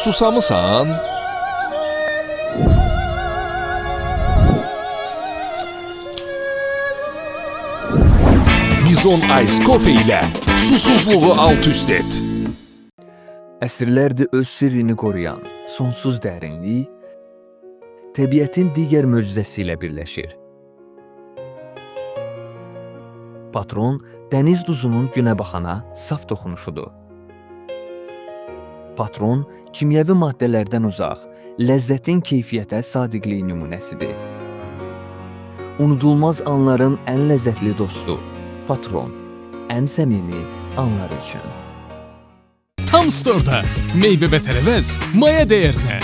Susamısan? Bizon Ice Coffee ilə susuzluğu alt-üst et. Əsrlərdir öz sirrini qoruyan sonsuz dərinlik, təbiətin digər möcüzəsi ilə birləşir. Patron, dəniz duzunun günə baxana saf toxunuşudur. Patron, kimyəvi maddələrdən uzaq, ləzzətin keyfiyyətə sadiqliyi nümunəsidir. Unudulmaz anların ən ləzzətli dostu, Patron, ən səmimi anlar üçün. Tam Store'da meyve ve terevez maya değerine.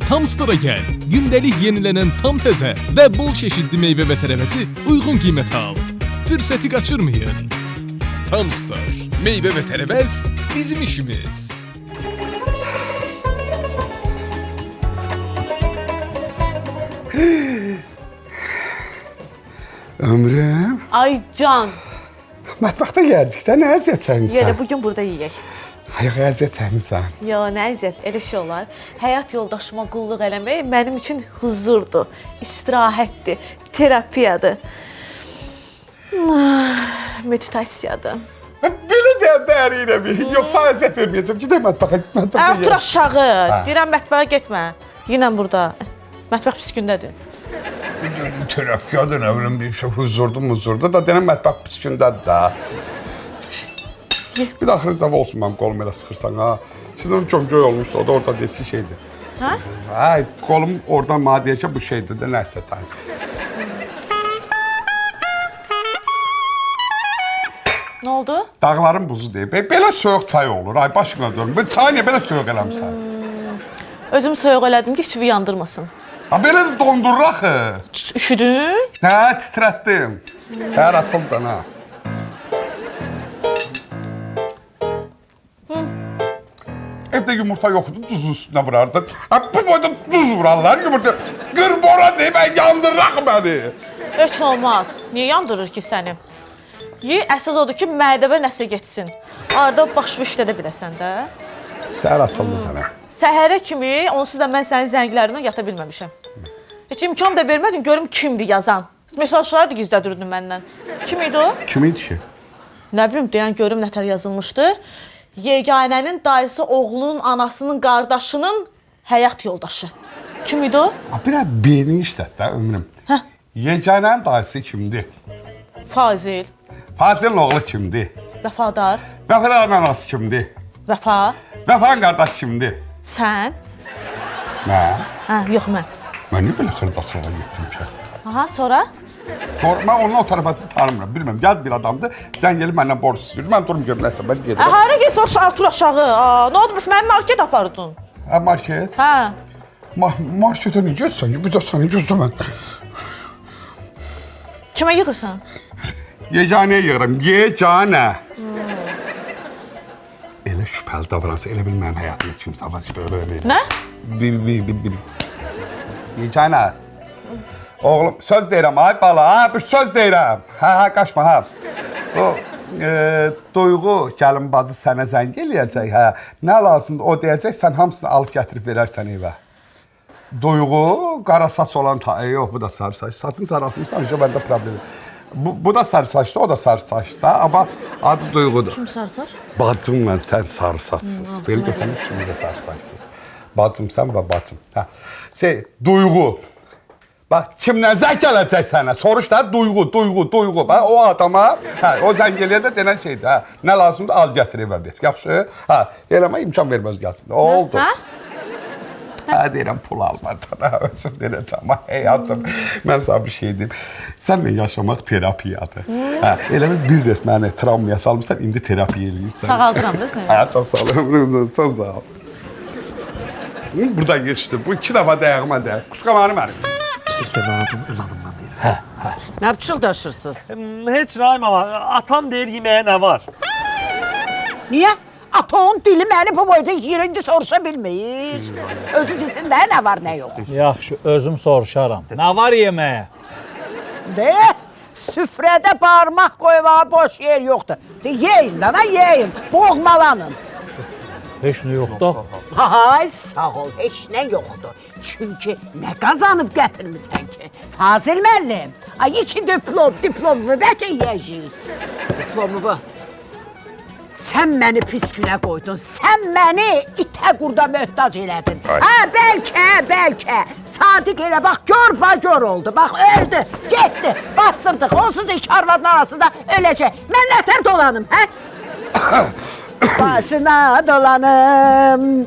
Tam Store'a gel, gündelik yenilenen tam teze ve bol çeşitli meyve ve terevezi uygun qiymətə al. Fürsəti kaçırmayın. Tam Store, meyve ve terevez bizim işimiz. Ömrüm, Ay Can, mətbəxdə gəldik də, nə əziyyət çəkmisən? yerə bugün burada yeyək. Yox, əziyyət çəkmisən. Yo, nə əziyyət, elə şey olar. Həyat yoldaşıma qulluq eləmək mənim üçün huzurdur, istirahətdir, terapiyadır. Meditasiyadır. Belə deyəm, dəyəri bir. Yoxsa əziyyət verməyəcəm. Gedək mətbəxə, Otur aşağı, deyirəm mətbəxə getmə. Yenə burada. Mətbəx pis gündədir. Terapiyadır, nə bilim, bir şey huzurdu da, deyəm mətbəx pis gündədir da. Bir də axırı zəv olsun mənim qolum elə sıxırsan, ha. Sizin gömgöy olmuşdu, o da orada deyək ki, şeydir. Hə? Hə, qolum oradan mənə deyək ki, bu şeydir də, nəsə tayı. Nə oldu? Dağların buzu deyib, belə soyuq çay olur, ay başına dönüm. Bir çay niyə belə soyuq eləmsən? Özüm soyuq elədim ki, çivi yandırmasın. Ha, belə də dondurur axı. Üşüdün? Hə, titrətdim. Səhər açıldı, ha. Evdə yumurta yoxdur, duzun üstünə vurardın. Ha, bu boyda duz vurarlar yumurta. Qırbora deyib, yandırır məni. Heç olmaz. Niyə yandırır ki səni? Ye, əsas odur ki, mədəbə nəsə getsin. Arada baş vişdə də biləsən də. Səhər açıldı dənə. Səhərə kimi, onsuz da mən sənin zənglərindən yata bilməmişəm. Heç imkan da vermədin, görüm kimdir yazan. Mesajları da gizlədirdin məndən. Kim idi o? Kim idi ki? Nə bilim, deyən görüm nətər yazılmışdı. Yeganənin dayısı oğlunun, anasının, qardaşının həyat yoldaşı. Kim idi o? Bir beyni işlət də, ömrüm. Hə? Yeganənin dayısı kimdir? Fazil, Fazilin oğlu kimdir? vəfadar, Vəfaların anası kimdir? vəfa, Vəfanın qardaşı kimdir? sən. Mən? Hə, yox mən. Mən niyə belə xırdaçılığa getdim ki? Aha, sonra? Sonra mən onun o tərəfəsini tanımıram, bilməm. Gəl bir adamdır, sən gəlib məndən borc istəyir. Mən durum görüm, nəsə, mən gedirəm. Hara gel, sonra otur aşağı. Nə oldu, bəs mənim market apardın? Hə, market? Hə. Marketə necə etsən ki? Bir də səni gözləmən. Kimə yığırsan? Yeganəyə yığıram, yeganə. Elə şübhəli davransa, elə bil mənim həyatımda kimsə var ki, böyle. Nə? Bil. Yeganə. Oğlum, söz deyirəm, ay bala, ha, bir söz deyirəm. Hə, qaçma, ha. O, Duyğu, gəlin bacı sənə zəng eləyəcək, hə. Nə lazımdır, o deyəcək, sən hamısını alıb gətirib verərsən evə. Duyğu, qara saç olan, yox, bu da sarı saç. Saçını saraltmışsan, məndə problem yox. Bu da sarı saçdı, o da sarı saçdı, amma adı Duyğudur. Kim sarı saç? Bacımla sən sarı saçsız. Belə götürmüş kimi də sarı saçsız. Bacım sən və bacım. Hə. Duyğu. Bax, kimdən zəng gələcək sənə? Soruş da, Duyğu. Bax, o adama, hə, o zəng eləyə də denən şeydir, hə. Nə lazımdır, al gətir evə ver. Yaxşı? Hə, eləmə imkan verməz gəlsin. Oldu. Hə? Hə, deyirəm, pul almadan, hə, özüm deyirəm, həyatım. Mən sana bir şey deyim. Sənlə yaşamaq terapiyadır. Hə, elə bir dəs məni travmaya salmışsan, indi terapiya eləyirsən. Sağaldıram da səni. Hə, çox sağ ol, çox sağ ol. Buradan yığışdır, bu 2 dəfə dəyəğmə dəyək. Qusqamanı mənim. Uzadımdan deyir. Nə biçim daşırsınız? Heç Rahim ama atam deyir yeməyə nə var? Niyə? Atonun dili məni bu boyda yerində soruşa bilmir. Özü desin də nə var, nə yox. Yaxşı, özüm soruşaram. Nə var yeməyə? De, süfrədə barmaq qoymağa boş yer yoxdur. De, yeyin dana, yeyin, boğmalanın. Heç nə yoxdur. Hay sağ ol, heç nə yoxdur. Çünki nə qazanıb gətirmisən ki? Fazil müəllim, ay 2 diplomu bəlkə yeyəcəyik. Diplomu. Sən məni pis günə qoydun, sən məni itə qurda möhtac elədin. Hə, bəlkə. Sadiq elə bax, gör oldu, bax öldü, getdi, bastırdıq. Onsuz da iki arvadın arasında öləcək. Mən nətər dolanım, hə? Başına dolanım,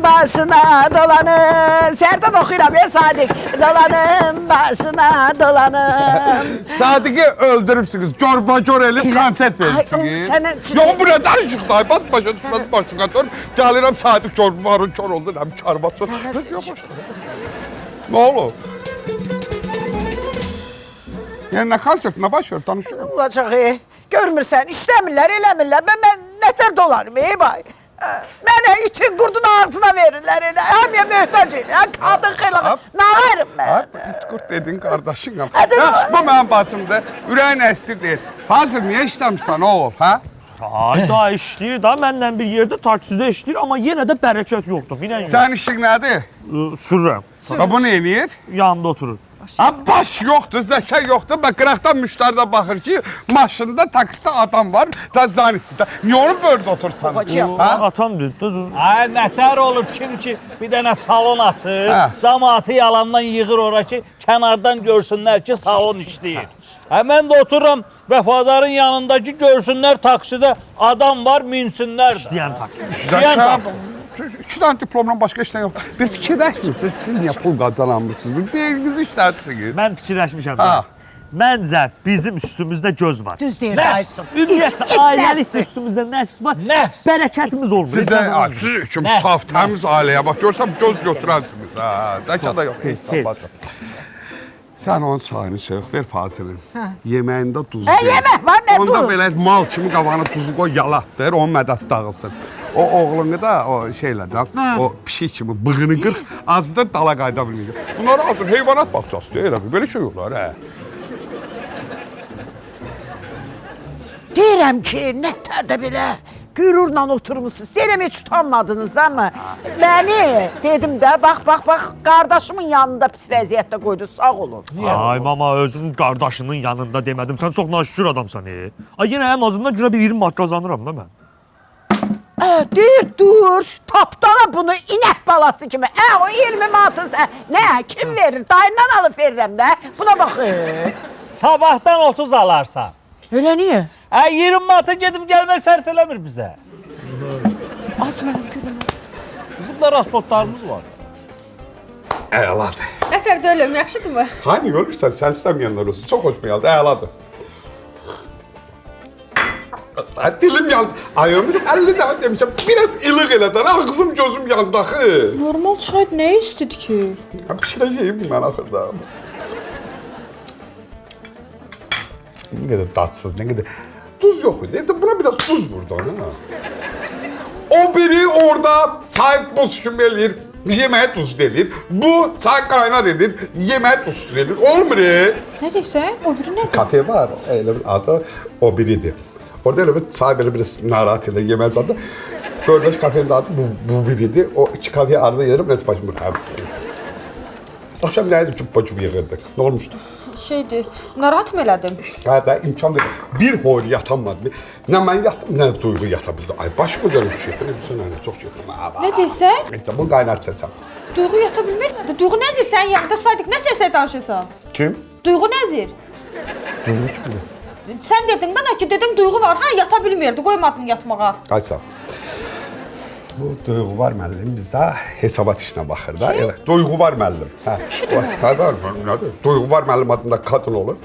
başına dolanım. Sərdən oxuyuram, Sadiq. Dolanım, başına dolanım. Sadiq'i öldürürsünüz. Corba elib konsert verirsiniz. Yo, bu ne danışıqdır? Ay, bat başa düşmez başına dur. Gəlirəm Sadiq corbarın kor oldu. Hem çarbatı. Ne olur? Yani ne konsert, ne başlıyor? Danışıyorum. Olacaq, görmürsən, işləmirlər, eləmirlər. Mən nətər dolarım, bay. Mənə itin qurdun ağzına verirlər, elə. Həmiyə möhtac edir, qadın xeylanı. Nə varım mən? İt qurt dedin kardeşinəm. Bu mənim bacımdır. Ürəyin əstir deyil. Fazıl, niyə işləmirsən oğul, hə? Ay da işləyir da, mənlə bir yerdə taksidə işləyir, amma yenə də bərəkət yoxdur. Sənin işin nədir? Sürürəm. Bu nə eləyir? Yanımda oturur. Baş yoxdur, zəka yoxdur. Bak qıraqdan müştəri də baxır ki, maşında, taksidə adam var, da zanitdə. Niyə onu böldə otursan? Atam dedi. Ay nətər olur kim ki bir dənə salon açır, cəmaatı yalandan yığır ora ki, kənardan görsünlər ki, salon işləyir. Mən də otururam vəfadarın yanındakı görsünlər taksidə adam var, minsünlər də. İşləyən taksi. İşləyən taksi. 2 tane diplomdan başqa işlən yox. Bir fikirləşmirsiniz, siz niyə pul qazanamırsınız? Beyniniz işlərsiniz. Mən fikirləşmişəm. Məncə bizim üstümüzdə göz var. Düz deyir, dayısın. Ümumiyyətlə, ailəlik üstümüzdə nəfs var. Nəfs. Bərəkətimiz olmur. Siz üçün saf, təmiz ailəyə bax, görsəm göz götürərsiniz. Zəka da yox, heç bacım. Sən onun çayını soyuq ver Fazilin. Yeməyində duz ver. Yemək var, nə duz? Onda belə mal kimi qavanı duzu qoy, yalatdır, onun mədəsi dağılsın. O oğlunu da o şeylə də, o pişik kimi bığını qırx, azdır, dala qayda bilməyəcək. Bunları azdır, heyvanat baxçası deyil, belə şey olar, hə. Deyirəm ki, nətər də belə qürurla oturmuşsunuz. Deyirəm, heç utanmadınız da mı? Məni, dedim də, bax, qardaşımın yanında pis vəziyyətdə qoydu, sağ olun. Ay mama, özümün qardaşının yanında demədim. Sən çox naşükür adamsan. Ay yenə ən azından günə bir 20 mark kazanıram da mən. Deyir, dur, tapdana bunu inək balası kimi. O 20 manatın sən, nə, kim verir? Dayından alıb verirəm də, buna baxın. Sabahdan 30 alarsan. Öyle niyə? 20 manata gedib gəlmək sərf eləmir bizə. Az mənim gülüm. Bizim də rasbotlarımız var. Əladır. Nətər də ölüm, yaxşıdırmı? Hani görürsən, sən istəməyənlər olsun. Çox hoşuma gəldi, əladır. Dilim yandı. Ay ömrüm 50 dəfə demişəm, biraz ilıq elədən, ağzım gözüm yandı axı. Normal çay nə istədi ki? Pişirəcəyim mən axırda. Ne kadar tatsız, ne kadar... Tuz yok idi. Evde buna biraz tuz vurdu ona. O biri orada çay buz kimi eləyir, yeməyə tuz delir. Bu çay kaynar edir, yeməyə tuzsuz edir. Olmur Nə deyirsən? O biri nədir? Kafe var, elə bir adı o biridir. Orada elə bir çay belə biraz narahat edir, yeməyə zaten. 4-5 kafenin adı bu biridir. O 2 kafeye arada yerim, neyse başım burada. Akşam nəydi cübba-cüb yığırdık. Ne olmuştu? Şeydir, narahat mı elədim? Hə də imkan verir. Bir hoylu yatanmadı. Nə mən yatdım, nə duyğu yata bildi. Ay başımı dönmüş şey. Ne bilsin anne, çox çəkdim. Nə deyirsən? Neyse, bunu qaynartsan. Duyğu yata bilmir nədir? Duyğu Nəzir, sən yanında Sadiq nə səsə danışırsan? Kim? Duyğu Nəzir. Duyğu kim? Sən dedin də ki, dedin duyğu var, yata bilmirdi, qoymadın yatmağa. Ay sağ ol. Bu duyğu var müəllim bizdə hesabat işinə baxır da. Elə duyğu var müəllim. Hə. Nədir? Duyğu var müəllim adında kadın olur.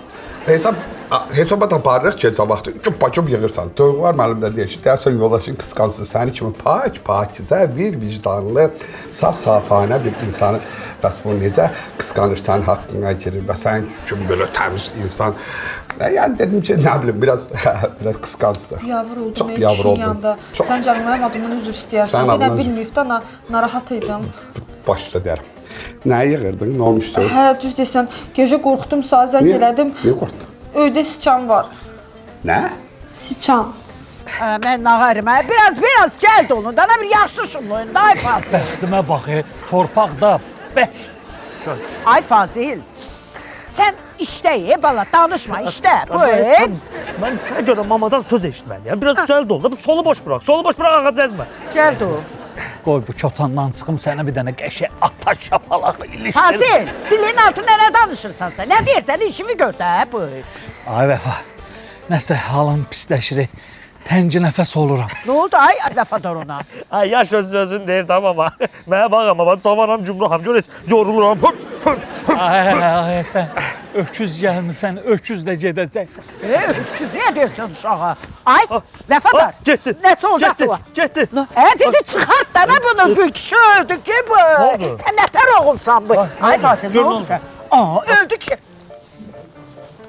Hesabat aparırıq ki, sabahda cüb-cüb yığırsan. Duyğu var müəllim də deyir ki, deyərsən yoldaşın qısqansın. Səni kimi pakizə, bir vicdanlı, saf-safanə bir insanı bəs bu necə qısqanır sənin haqqına girir və sən kimi belə təmiz insan. Yani dedim ki, ne bileyim, biraz kıskançtı. Yavru oldum, çok yavru oldum. Yanında. Çok. Sen canım mənim adımdan üzr istəyərsən. Yenə bilməyib də narahat idim. Başda deyərəm. Nə yığırdın, nə olmuşdu? Hə, düz desən, gecə qorxdum, saat zəng elədim. Niyə qorxdun? Öydə siçan var. Nə? Siçan. Mən nağarım. Biraz cəld olun. Dana bir yaxşı şunlayın. Ay Fazil. Bəxtimə bax, torpaqda 5. Ay Fazil. Sən işdə bala, danışma, işdə. Buyur. Mən sənə görə mamadan söz eşitməliyəm. Biraz cəld ol da, bu solu boş bırak. Solu boş bırak, ağac əzmə. Cəld ol. Qoy bu çotandan çıxım sənə bir dənə qəşəng ata şapalaq ilişdir. Fazil, dilin altında nə danışırsan sən? Nə deyirsən, işimi gör də, buyur. Ay Vəfa, nəsə halım pisləşir. Təngi nəfəs oluram. Nə oldu ay Vəfadar ona? Ay yaş öz sözün deyir tamam ama. Mənə bax ama ben cavanam, cumruqam, gör heç yoruluram. Ay sən öküz gəlmirsən, öküz də gedəcəksən. Öküz niyə deyirsən uşağa? Ay Vəfadar. Getdi. Nəsə olacaq bu? Getdi. Dedi çıxart da nə bunu bu kişi öldü ki bu. Sən nətər oğulsan bu? Ay Fazil nə oldu sən? Öldü ki.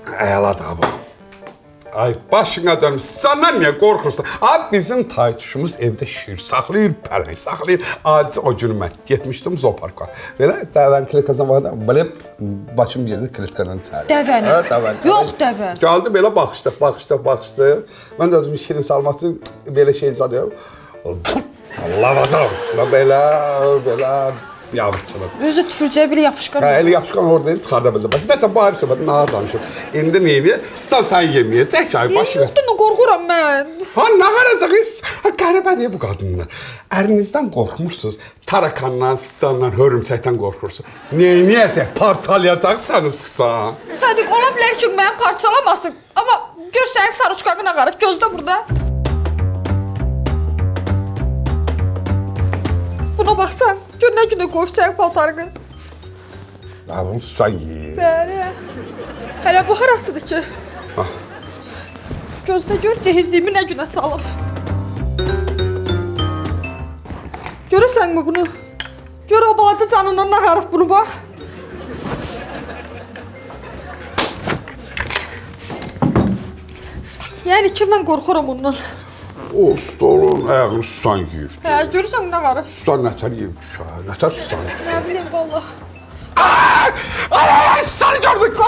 Əla da bu. Ay başına dönmüş. Səndən niyə qorxursan? Abi bizim taytuşumuz evdə şir saxlayır, pələng saxlayır. Aciz o günü mən getmişdim zooparka. Belə dəvənin klitkasına vardı. Belə başım yerdə klitkanın içəri. Dəvəni? Yox dəvə. Gəldi belə baxışdıq. Mən də özümün şirin salması belə şey canıyorum. Allah adam. Belə yavruçulur. Özü tüfürcəyə bir yapışqan. Eli yapışkan oradayım çıxarda biləcəm. Nəsə bari söhbət, nə danışır. İndi neyini? Sən yeməyəcək ki, ay başına. Yoxdur, qorxuram mən. Ha, nə qaracaqız? Qəribədir bu qadınlar. Ərinizdən qorxmursunuz. Tarakandan, sıçandan, hörümçəkdən qorxursunuz. Neyniyəcək? Parçalayacaqsanızsa. Sadiq, ola bilər ki, məni parçalamasın. Amma gör sənin sarıçqağı nə qarıb, gözdə burada. Buna baxsan, gör nə günə qoyub sənin paltarını. Ha, bunu susan yiyir. Bəli. Hələ bu harasıdır ki? Gözdə gör, cehizliyimi nə günə salıb. Görürsən mi bunu? Gör o balaca canından nə qarıb bunu, bax. Yəni ki, mən qorxuram ondan. O stolun ayağını susan yiyir. Görürsən nə qarıb? Susan nətər yiyir? Nətər susan yiyir? Nə bileyim, vallah. Ay, sarı gördük.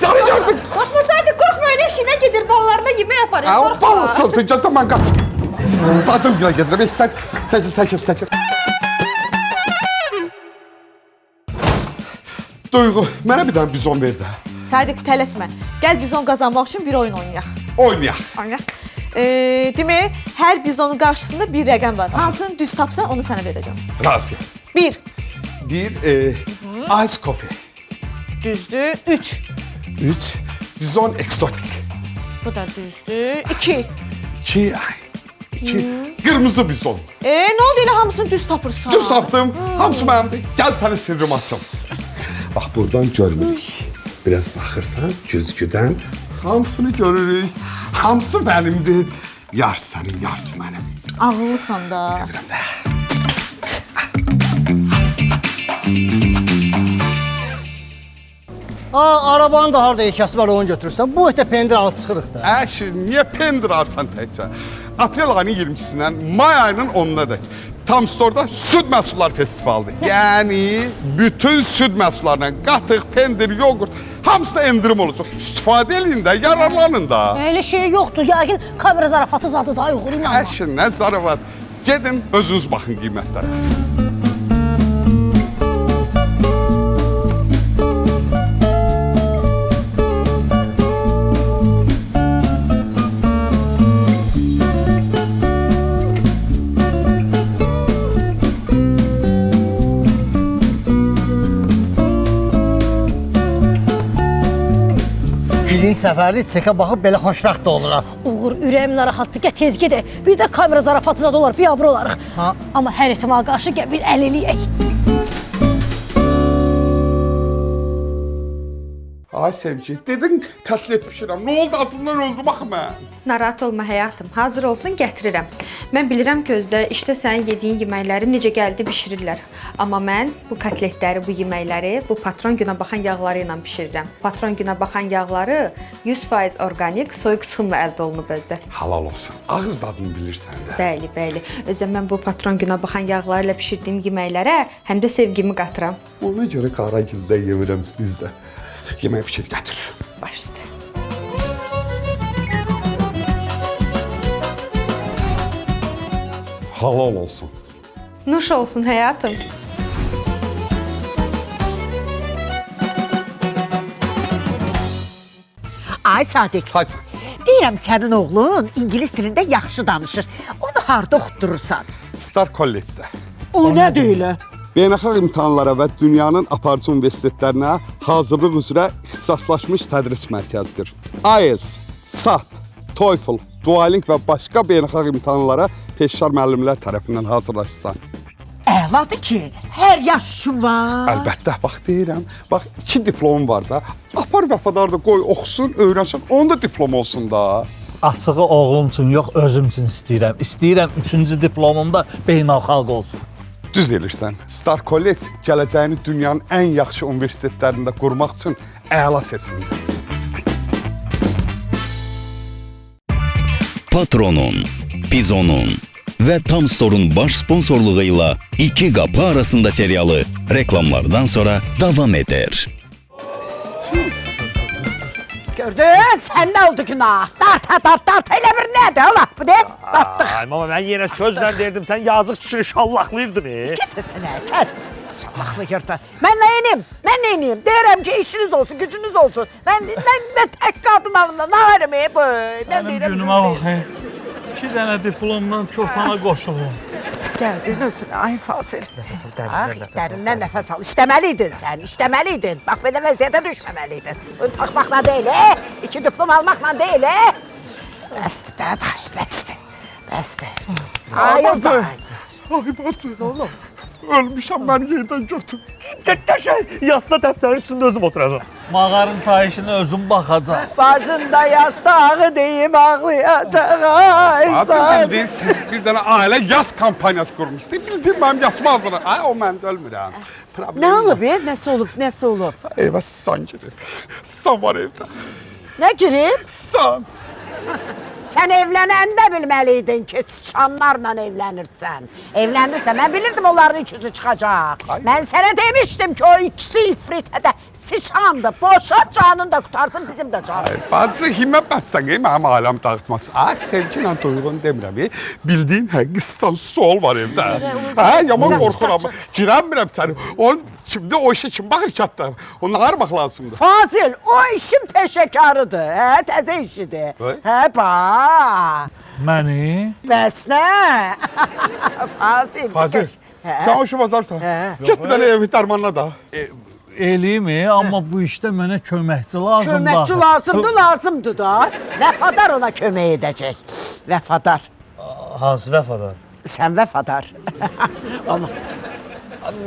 Sarı gördük. Qorxma Sadiq, qorxma, öyle işinə gedir, ballarına yemək yaparıq, qorxma. Balasın, gözdən mən qaç. Bacım gilə gedirəm, çəkil. Duyğu, mənə bir dənə bizon ver də. Sadiq, tələsmə. Gəl bizon qazanmaq üçün bir oyun oynayaq. Oynayaq. Demək, hər bizonun qarşısında bir rəqəm var. Hansını düz tapsan, onu sənə verəcəm. Razıyam. 1. Ice coffee. Düzdür. 3. 3. Bizon eksotik. Bu da düzdür. 2. 2. Qırmızı bizon. Nə oldu elə hamısını düz tapırsan? Düz tapdım. Hamısı mənimdir. Gəl səni sirrim açım. Bax, buradan görmürük. Biraz baxırsan, güzgüdən hamısını görürük. Hamısı mənimdir. Yarısı sənin, yarısı mənim. Ağıllısan da. Sevirəm də. Arabanın da harada eşyası var, onu götürürsən. Bu ötə pendir alıb çıxırıq da. Niyə pendir arsan təkcə? Aprel ayının 22-sindən may ayının 10-una dək. Tam Store'da süd məhsullar festivalıdır. Yəni, bütün süd məhsullarla qatıq, pendir, yoğurt, hamısı da endirim olacaq. İstifadə edin də, yararlanın da. Elə şey yoxdur, yəqin kamera zarafatı zadı da yoxdur, inanma. Nə zarafat. Gedin, özünüz baxın qiymətlərə. Birinci səfərdə çekə baxıb belə xoşbəxt da oluram. Uğur, ürəyim narahatdır, gəl tez gedək. Bir də kamera zarafatı zadı olar, biabır olarıq. Amma hər ehtimal qarşı gəl bir əl eləyək. Ay sevgi, dedin kotlet pişirəm. Nə oldu, acından öldüm axı mən. Narahat olma həyatım, hazır olsun gətirirəm. Mən bilirəm ki, özdə işdə sənin yediyin yeməkləri necə gəldi bişirirlər. Amma mən bu kotletləri, bu yeməkləri bu patron günə baxan yağları ilə bişirirəm. Patron günə baxan yağları 100% orqanik, soyuq sıxımla əldə olunub özdə. Halal olsun, ağız dadını bilirsən də. Bəli. Özdə mən bu patron günə baxan yağları ilə bişirdiyim yeməklərə həm də sevgimi qatıram. Ona görə Qaragildə yemirəm bizdə. Yemək pişir, gətir. Baş üstə. Halal olsun. Nuş olsun həyatım. Ay Sadiq. Hadi. Deyirəm sənin oğlun ingilis dilində yaxşı danışır. Onu harda oxutdurursan? Star College'də. O nə deyil? Beynəlxalq imtahanlara və dünyanın aparıcı universitetlərinə hazırlıq üzrə ixtisaslaşmış tədris mərkəzidir. IELTS, SAT, TOEFL, Duolingo və başqa beynəlxalq imtahanlara peşkar müəllimlər tərəfindən hazırlaşırsan. Əladır ki, hər yaş üçün var. Əlbəttə, bax deyirəm, bax 2 diplomum var da. Apar vəfadar da qoy oxusun, öyrənsin, onun da diplom olsun da. Açığı oğlum üçün yox, özüm üçün istəyirəm. İstəyirəm 3-cü diplomum da beynəlxalq olsun. Düz elirsən. Star College gələcəyini dünyanın ən yaxşı universitetlərində qurmaq üçün əla seçimdir. Patronun, Pizonun ve Tamstore'un baş sponsorluğu ile İki Kapı Arasında serialı reklamlardan sonra devam eder. Gördün, sən nə oldu günah? Dart, elə bir nədir, ola, bu ne? Batdıq. Ay mama ben yine sözlə derdim, sen yazık çıkır şallaqlayırdın. Kes sesini, kes. Şallaqlayırdın. Mən neyiniyim? Deyirəm ki, işiniz olsun, gücünüz olsun. Mən tək qadın alımda, nə varım, bu? Benim günüme bak. 2 dənə diplomdan çoxana qoşulum. Gəldin özünə, ay Fasil. Dərindən nəfəs al. İşləməliydin sən, işləməliydin. Bax, belə vəziyyətə düşməməliydin. Bunu taxmaqla deyil, 2 diplom almaqla deyil, Bəsdir də, bəsdir. Ay, Ay bacı, ölmüşəm, məni yerdən götür. Qəşəng yasına dəftərin üstündə özüm oturacağım. Mağarın çayışına özüm baxacağım. Başında yastağı deyib ağlayacaq, ay Bacı, Sadiq. bildiğin siz bir dənə ailə yaz kampaniyası qurmuşsunuz. Bildiğin mənim yaşıma hazır. Ay, o mən ölmürəm. Nə olub, nəsə olub? Evə san girib. San var evdə. Nə girib? San. Sən evlənəndə bilməliydin ki, sıçanlarla evlənirsən. Evlənirsən, mən bilirdim onların ikisi çıxacaq. Mən sənə demişdim ki, o ikisi ifritə də sıçandır. Boşa canın da qutarsın, bizim də canım. Ay, bacı, himmə bəssən, mənim ailəm dağıtması. Ay, sevgi ilə duyğun demirəm. Bildiğin həqiqistan sol var evdə. Yaman qorxuram. Girəmirəm səni. Şimdi o işe kim baxır ki hatta? Ona qarmaq lazımdır. Fazil, o işin peşəkarıdır. Təzə işidir. Bax. Məni? Bəs nə? Fazil. Fazil, sən o işi bazarsan. Get bir dənə evi dərmanla da. Eliyim, amma bu işdə mənə köməkçi lazımdır. Köməkçi lazımdır da. Vəfadar ona kömək edəcək. Vəfadar. Hansı vəfadar? Sən vəfadar. Amma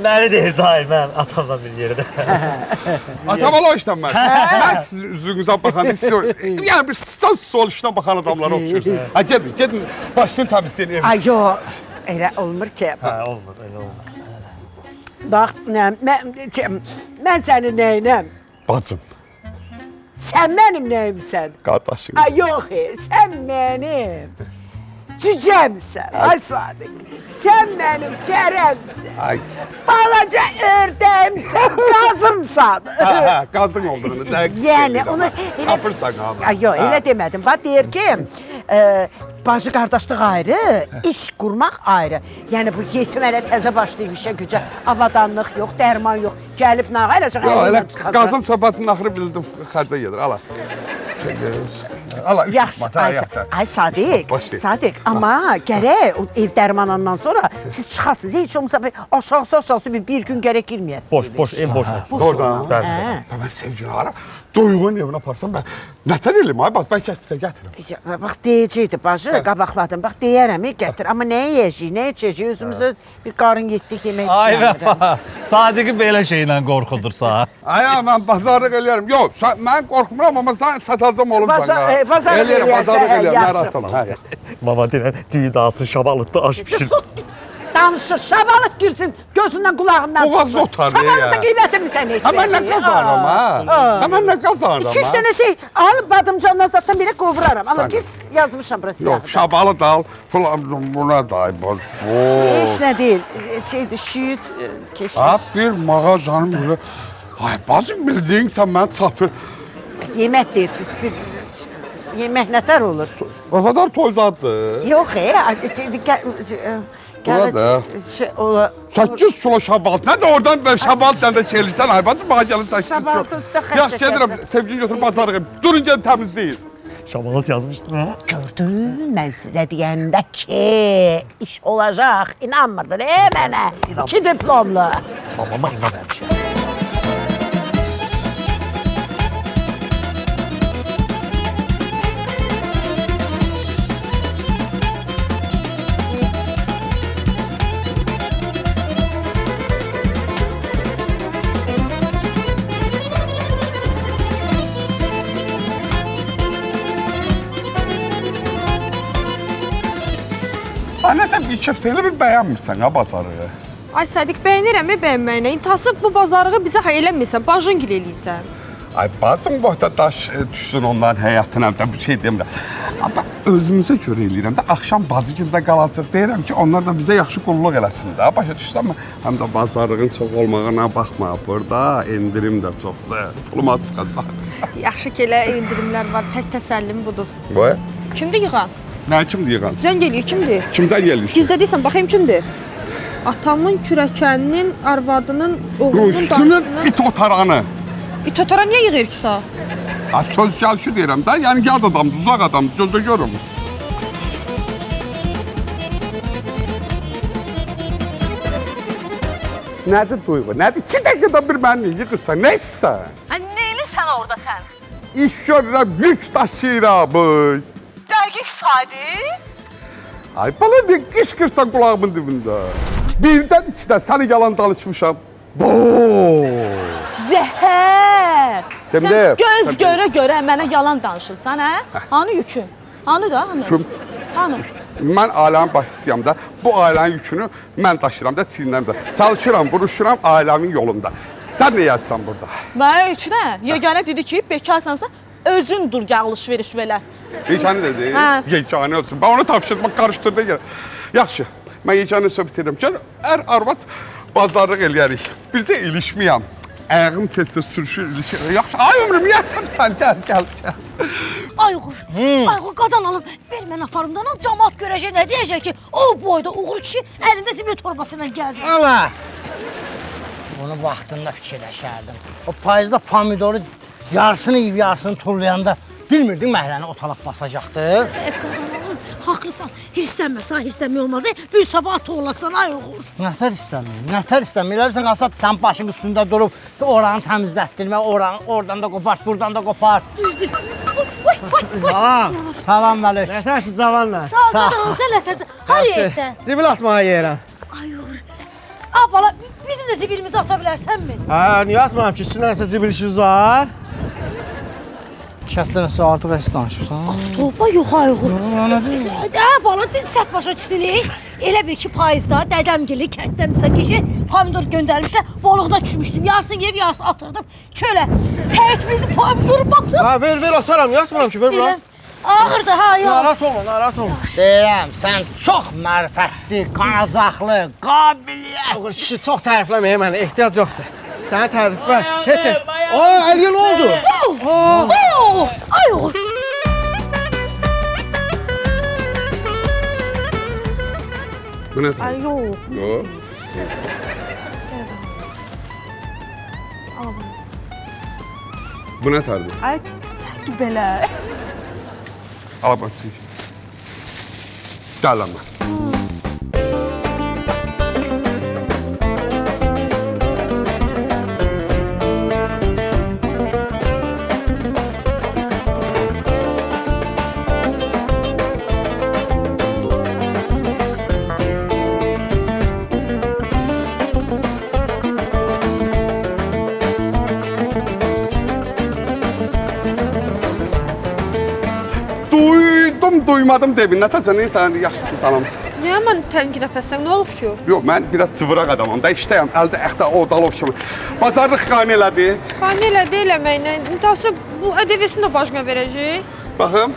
Məni deyir dayı, mən atamla bir yerdə. Atam ala o işdən mən. Mən sizin üzünüzə baxanda siz yəni bir sağ sol işinə baxan adamlara oxşuyursunuz. Gedin, başını təmizləyin evi. Ay yox, elə olmur ki. Olmur, elə olmur. Bax, mən sənin nəyinəm? Bacım. Sən mənim nəyimsən? Qardaşım. Ay yox, sən mənim cücəmsən, ay Sadiq. Sən mənim fərəmsən. Ay. Balaca ördəyimsən, qazımsan. Qazın olduğunu dəqiq. Yəni onu çapırsan abi. Ay yox, elə demədim. Bax deyir ki, bacı qardaşlıq ayrı, iş qurmaq ayrı. Yəni bu yetim hələ təzə başlayıb işə gücə, avadanlıq yox, dərman yox. Gəlib nə eləcək elə qazım söhbətinin axırı bildim xərcə gedir. Ala. Allah yaxşı, ay Sadiq, amma gərək o ev dərmanından sonra siz çıxasınız, heç olmasa aşağı bir gün gərək girməyəsiniz. Boş, ev boş. Oradan. Mən sevgini ara, doyğun evinə aparsam, mən nətər elim, ay, bəlkə sizə gətirim. Bax, deyəcəkdi, bacı, qabaqladım, bax, deyərəm, gətir. Amma nə yiyəcəyik, nə içəcəyik, özümüzə bir qarın yetdik yemək Ay vəfa, Sadiqi belə şeylə qorxudursa. Ay, mən bazarlıq eləyərəm. Yox, mən qorxmuram, amma sən satacam olum sənə. Bazarlıq eləyərsən, yaxşı. Mama deyən, düyü dağılsın, şabalıqda aş pişir. Danışır, şabalıq girsin, gözündən, qulağından çıxsın. Boğazı otar, Şabalıq da qiymətimi sən heç Həmən nə qazanıram, ha? Həmən nə qazanıram, ha? 2-3 dənə şey alıb badımcandan zaten belə qovuraram. Allah, pis yazmışam bura siyahıda. Yox, şabalı da al, buna da ay, boz. Heç nə deyil, şeydir, şüyüt, keşmiş. Ha, bir mağazanın böyle, ay, bacım bildiyin sən mən çapır. Yemək deyirsiniz, bir yemək nətər olur? Bazadar toy zaddır. Yox, Burada. Ola. 8 kilo şabalt. Nə də oradan ben şabalt səndə çelirsən, ay bacım, bana gəlin 8 kilo. Şabalt üstə xərc Yaxşı, gedirəm, sevgili götürüb bazarıqım. Durun, gəlin təmizləyin. Şabalat yazmışdın ha? Gördün, mən sizə deyəndə ki, iş olacaq. İnanmırdın, mənə. 2 diplomlu. Babama inanmamışam. Anne sen bir köftəli bir bəyənmirsən ha bazarığı. Ay Sadiq, bəyənirəm bəyənməyinə. İntasıb bu bazarlığı bizə eləmirsən, bajın gil eləyirsən. Ay bacım bohda daş düşsün onların həyatına da bir şey demirəm. Amma özümüzə görə eləyirəm də axşam bacıgildə qalacaq deyirəm ki, onlar da bizə yaxşı qulluq eləsin də. Başa düşsənmi? Həm də bazarlığın çox olmağına baxma. Burada endirim də çoxdur. Puluma çıxacaq. Yaxşı ki, elə endirimlər var, tək təsəllim budur. Qoy. Kimdir yığan? Nə kimdir yığan? Zəng eləyir, kimdir? Kimdən gəlir? Gizlədiysən, baxayım kimdir? Atamın kürəkəninin, arvadının, oğlunun Russunun dayısının... it otaranı. İt otara niyə yığır ki sağ? Söz gəlişi deyirəm də, yəni yad adamdır, uzaq adamdır, gözdə görürüm. Nədir duyğu, nədir? 2 dəqiqədə bir məni yığırsan, nə etsən? Neyini sən orada sən? İş görürəm, yük daşıyıram. Dəqiq Sadiq. Ay bala ne qışqırsan qulağımın dibində. Birdən 2-dən səni yalan danışmışam. Zəhər. Kimdir? Sən göz görə mənə yalan danışırsan, hə? Hanı yükün? Hanı da? Hanı? Kim? Hanı? Mən ailənin başçısıyam da, bu ailənin yükünü mən daşıram da, çiynimdə. Çalışıram, vuruşuram ailəmin yolunda. Sən nə yazsan burada? Mənə heç nə? Yeganə dedi ki, bekarsansa özün dur gəl alış-veriş belə. Yeganə dedi? Hə. Yeganə olsun. Ben onu tapşırdım, qarışdırdı gəl. Yaxşı, mən yeganə söhbət edirəm. Gəl, arvad bazarlıq eləyərik. Bircə ilişməyəm. Ayağım tez-tez sürüşür, ilişir. Yaxşı, ay ömrüm, yəsəmsən, gəl. Ayğur, Ayğur qadan alım, ver mən aparımdan al, cəmaat görəcək, nə deyəcək ki, o boyda uğur kişi əlində zibil torbasıyla gəzir. Ala! Bunu vaxtında fikirləşərdim. O payızda pomidoru yarısını yiyib, yarısını tullayanda bilmirdin məhləni otalaq basacaqdır. Qadan alım, haqlısan, hirslənmə, sağ hirslənmək olmaz, bir sabah atı olasan, Ayğur. Nətər istəmir? Elə bilsən, Asad, sən başın üstündə durub, oranı təmizlətdirmə, oradan da qopart, buradan da qopart. Salam Məlik. Nətərsiz cavanlar? Sağ ol, qadan alım, sən nətərsən, har yersən? Zibil atmağa yerəm. Ayğur, bala, bizim də zibilimizi ata bilərsənmi? Niyə atmıram ki, sizin nəsə zibil işiniz var? Kətdə nəsə artıq əs danışırsan? Topa yox, Ayğur. Nədir? Bala, səhv başa düşdün, elə bil ki, payızda dədəmgili kətdəmsə keçə pomidor göndərmişlər, balıqda düşmüşdüm. Yarısını yev, yarısını atırdım çölə. Həyətimizi pomidoru baxsın. Ver, atarım, yatmıram ki, ver bura. Ağırdır, ha, yox. Narahat olma. Deyirəm, sən çox mərifətli, qanacaqlı, qabiliyyət. Oğur, kişi çox tərifləməyə mənə, ehtiyac yoxdur. Sənə tərifə, heç... Əliyə nə oldu? Ayğur. Bu nə? Ay, yox. Yox. Bu nə tərdir? Ay, belə. Al bax. Gəl lan. Duymadım demin, nətəcə, neysən, yaxşısın, salam. Niyə mən təngi nəfəssən, nə olub ki? Yox, mən biraz cıvıraq adamam da, işdəyəm, əldə əxtə odalov kimi. Bazarlıq qane elədi. Qane elədi eləməklə, intası bu ədəviyyəsini də başına verəcək. Baxım.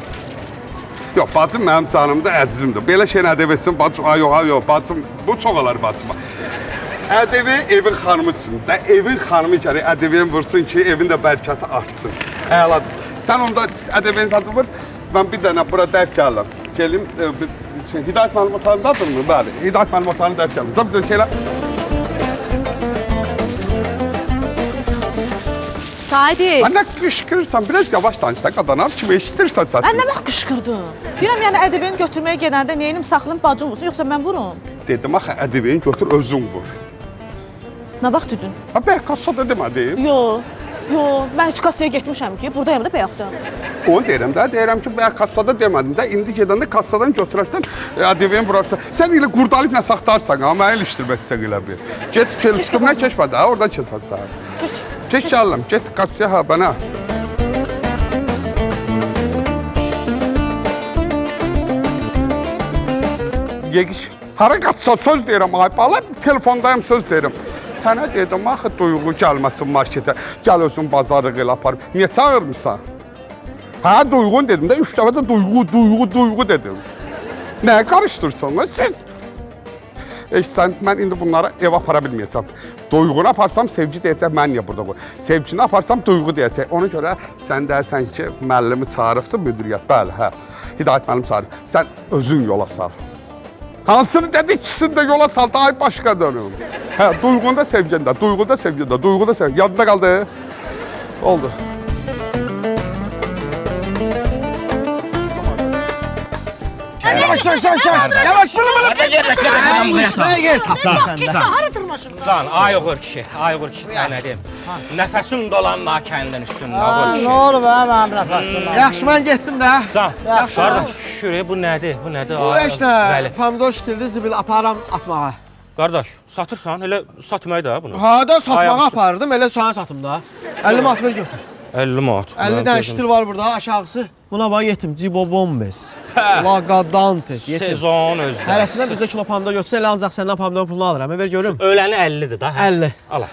Yox, bacım mənim canımdır, əzizimdir. Belə şeyin ədəviyyəsini bacım, yox, bacım, bu çox olar bacıma. Ədəvi evin xanımı üçün də, evin xanımı gəlir, ədəviyyən vursun ki, evin də bərkəti artsın. Əladır. Sən onda ədəviyyən satı vur. mən bir dənə bura dərk gəldim. Gelim, Hidayət müəllim otağındadır mı? Bəli, Hidayət müəllim otağını dərk gəldim. Dur, bir dənə şeylə. Sadiq. Anne qışqırırsan, biraz yavaş danış da qadanar kimi eşitirsən səsini. Mən nə vaxt qışqırdım? Deyirəm, yəni ədəbiyyatı götürməyə gələndə neynim saxlayım bacım olsun, yoxsa mən vurum? Dedim, axı ədəbiyyatı götür özün vur. Nə vaxt dedin? Ha, bəyək kassada demədim. Yox, mən heç kassaya getmişəm ki, buradayım da bəyəkdən. Onu deyirəm ki, bəyək kassada demədim də, indi gedəndə kassadan götürərsən, ədəbiyyatı vurarsan. Sən elə qurdaliflə saxtarsan, amma əl işdirmək istəyək elə bir. Get, üstümdən keçmə də, oradan keçərsən. Geç gəldim, get qaçıya ha bana. Yegiş, hara qaçsan söz deyirəm, ay bala, telefondayım söz deyirəm. Sənə dedim, axı duyğu gəlməsin marketə, gəl özün bazarlıq elə aparım. Niyə çağırmısan? Ha, duyğun dedim də, 3 dəfə də duyğu dedim. Nəyə qarışdırsan lan siz? Sən, mən indi bunları evə apara bilməyəcəm. Duyğunu aparsam, sevgi deyəcək, mən niyə burada qoy? Sevgini aparsam, duyğu deyəcək. Ona görə sən deyərsən ki, müəllimi çağırıbdır, müdiriyyət. Bəli, hə. Hidayət müəllim çağırıb. Sən özün yola sal. Hansını dedik, ikisini də yola sal, ay başqa dönüm. Hə, duyğunda sevgində, duyğunda sevgində, duyğunda sevgində. Yadında qaldı? Oldu. Yavaş. Yavaş, bura. İşməyə yer tapdın sən də. Hara durmaşımsan? Can, ay uğur kişi, sən nə deyim? Nəfəsin dolanma kəndin üstündə, uğur kişi. Nə olub mənim nəfəsim? Yaxşı, mən getdim də. Can, qardaş, şuraya bu nədir? Bu nədir? Bu işte pomidor şitildi, zibil aparam atmağa. Qardaş, satırsan, elə satmayı da bunu. Ha da satmağa aparırdım, elə sana satım da. 50 manat ver götür. 50 manat. 50 dənə şitil var burada, aşağısı. Buna bax yetim, Cibo Bombes. Lagadantes, yetim. Sezon özdə. Hərəsindən bizə kilo pomidor götürsən, elə ancaq səndən pomidor pulunu alıram. Ver görüm. Öləni 50-dir da. 50. Allah.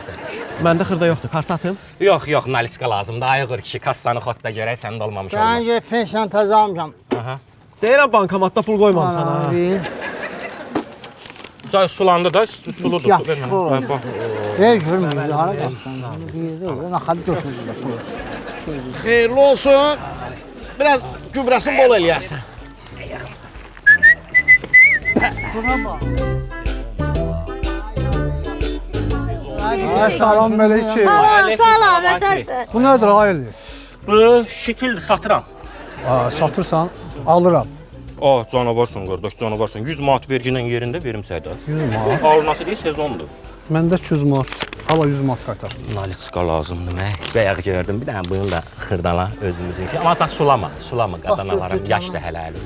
Məndə xırda yoxdur, kart atım. Yox, naliska lazımdır. Ayıqır kişi, kassanı xodda görək, səndə olmamış olmaz. Bence pensiyon təzə almışam. Deyirəm bankomatda pul qoymam sana. Sulandı da, suludur. Ver görüm, hara qalsın. Naxalı götürürlər pulu. Xeyirli olsun. Biraz gübrəsini bol eləyərsən. Salam mələkə. Salam, nətərsən? Bu nədir ayılı? Bu şitildir, satıram. Satırsan, alıram. O, canavarsan qardaş, canavarsan. 100 manat verginin yerində verim səydə. 100 manat? Alınası deyil, sezondur. Məndə 200 manat. Hala 100 manat qaytar. Naliska lazımdır mən. Bəyək gördüm, bir dənə bunu da xırdala özümüzünki. Amma da sulama qadanalarım, yaşlı hələli.